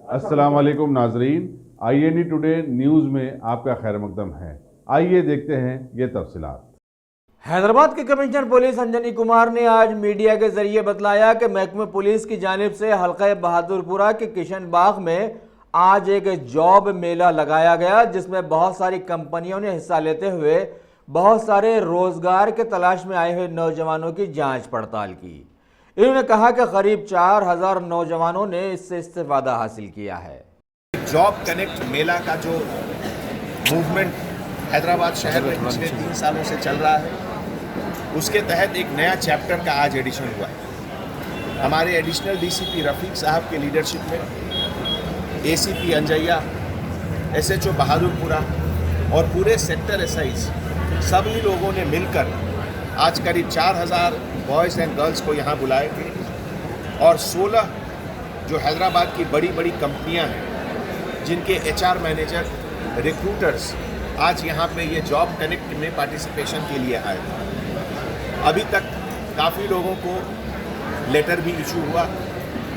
अस्सलाम वालेकुम नाजरीन, INE टुडे न्यूज़ में आपका खैर मकदम है। आइए देखते हैं ये तफसीलात। हैदराबाद के कमिश्नर पुलिस अंजनी कुमार ने आज मीडिया के जरिए बतलाया कि महकमे पुलिस की जानिब से हल्का बहादुरपुरा के किशन बाग में आज एक जॉब मेला लगाया गया, जिसमें बहुत सारी कंपनियों ने हिस्सा लेते हुए बहुत सारे रोजगार के तलाश में आए हुए नौजवानों की जांच पड़ताल की। इन्होंने कहा कि करीब 4000 नौजवानों ने इससे इस्तेफादा हासिल किया है। जॉब कनेक्ट मेला का जो मूवमेंट हैदराबाद शहर में पिछले 3 सालों से चल रहा है, उसके तहत एक नया चैप्टर का आज एडिशन हुआ है। हमारे एडिशनल DCP रफीक साहब के लीडरशिप में ACP अंजैया, SHO बहादुरपुरा और पूरे सेक्टर SIs सभी लोगों ने मिलकर आज करीब 4000 बॉयज़ एंड गर्ल्स को यहाँ बुलाए थे और 16 जो हैदराबाद की बड़ी बड़ी कंपनियाँ हैं जिनके HR मैनेजर, रिक्रूटर्स आज यहाँ पे ये जॉब कनेक्ट में पार्टिसिपेशन के लिए आए थे। अभी तक काफ़ी लोगों को लेटर भी इशू हुआ,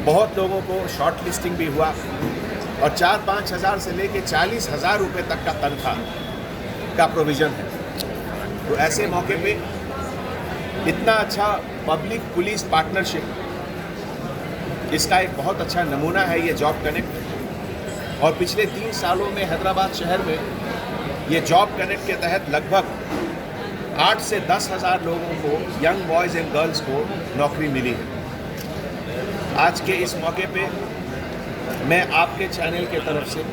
बहुत लोगों को शॉर्ट लिस्टिंग भी हुआ और 4-5 हज़ार से लेके 40,000 रुपये तक का तनख्वाह का प्रोविज़न है। तो ऐसे मौके पे इतना अच्छा पब्लिक पुलिस पार्टनरशिप, इसका एक बहुत अच्छा नमूना है ये जॉब कनेक्ट। और पिछले 3 सालों में हैदराबाद शहर में ये जॉब कनेक्ट के तहत लगभग 8 से 10 हज़ार लोगों को, यंग बॉयज़ एंड गर्ल्स को नौकरी मिली है। आज के इस मौके पे मैं आपके चैनल के तरफ से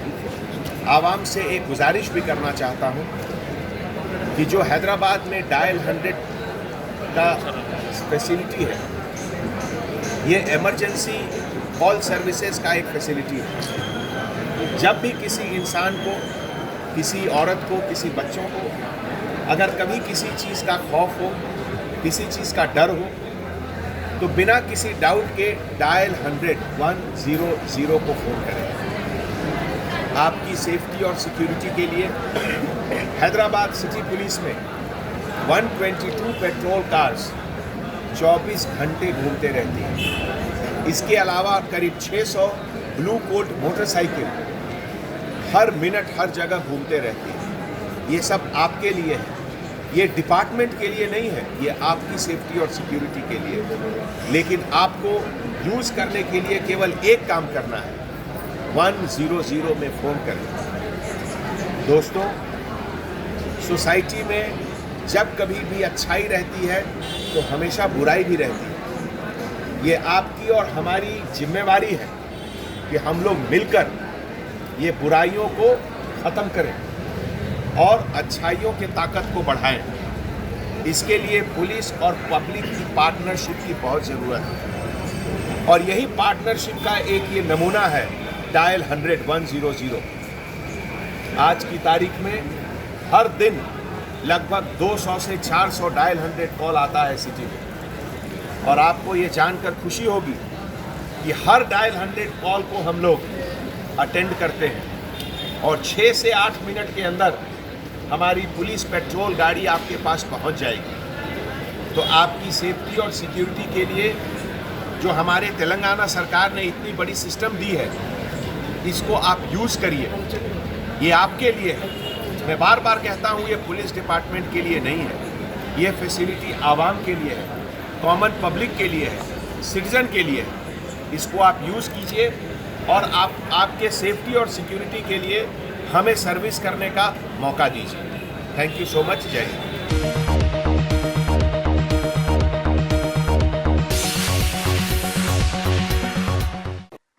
आवाम से एक गुजारिश भी करना चाहता हूँ कि जो हैदराबाद में डायल 100 का फैसिलिटी है, ये इमरजेंसी कॉल सर्विसेज का एक फैसिलिटी है। जब भी किसी इंसान को, किसी औरत को, किसी बच्चों को अगर कभी किसी चीज़ का खौफ हो, किसी चीज़ का डर हो, तो बिना किसी डाउट के डायल 100 को फ़ोन करें। आपकी सेफ्टी और सिक्योरिटी के लिए हैदराबाद सिटी पुलिस में 122 पेट्रोल कार्स 24 घंटे घूमते रहती हैं। इसके अलावा करीब 600 ब्लू कोट मोटरसाइकिल हर मिनट हर जगह घूमते रहती हैं। ये सब आपके लिए है, ये डिपार्टमेंट के लिए नहीं है, ये आपकी सेफ्टी और सिक्योरिटी के लिए। लेकिन आपको यूज़ करने के लिए केवल एक काम करना है, 100 में फ़ोन करें। दोस्तों, सोसाइटी में जब कभी भी अच्छाई रहती है तो हमेशा बुराई भी रहती है। ये आपकी और हमारी जिम्मेवारी है कि हम लोग मिलकर ये बुराइयों को ख़त्म करें और अच्छाइयों की ताकत को बढ़ाएं। इसके लिए पुलिस और पब्लिक की पार्टनरशिप की बहुत ज़रूरत है और यही पार्टनरशिप का एक ये नमूना है डायल 100। आज की तारीख में हर दिन लगभग 200 से 400 डायल 100 कॉल आता है सिटी में। और आपको ये जानकर खुशी होगी कि हर डायल 100 कॉल को हम लोग अटेंड करते हैं और 6 से 8 मिनट के अंदर हमारी पुलिस पेट्रोल गाड़ी आपके पास पहुंच जाएगी। तो आपकी सेफ्टी और सिक्योरिटी के लिए जो हमारे तेलंगाना सरकार ने इतनी बड़ी सिस्टम दी है, इसको आप यूज़ करिए। ये आपके लिए है। मैं बार बार कहता हूँ, ये पुलिस डिपार्टमेंट के लिए नहीं है, ये फैसिलिटी आवाम के लिए है, कॉमन पब्लिक के लिए है, सिटीजन के लिए है। इसको आप यूज़ कीजिए और आपके सेफ्टी और सिक्योरिटी के लिए हमें सर्विस करने का मौका दीजिए। Thank you so much. जय हिंद।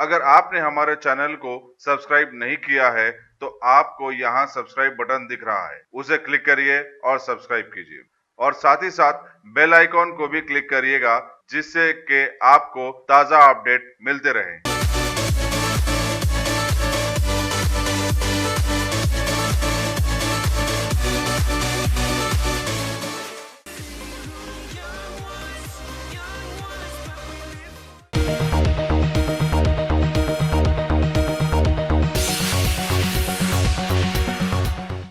अगर आपने हमारे चैनल को सब्सक्राइब नहीं किया है तो आपको यहाँ सब्सक्राइब बटन दिख रहा है, उसे क्लिक करिए और सब्सक्राइब कीजिए और साथ ही साथ बेल आइकॉन को भी क्लिक करिएगा, जिससे कि आपको ताज़ा अपडेट मिलते रहें।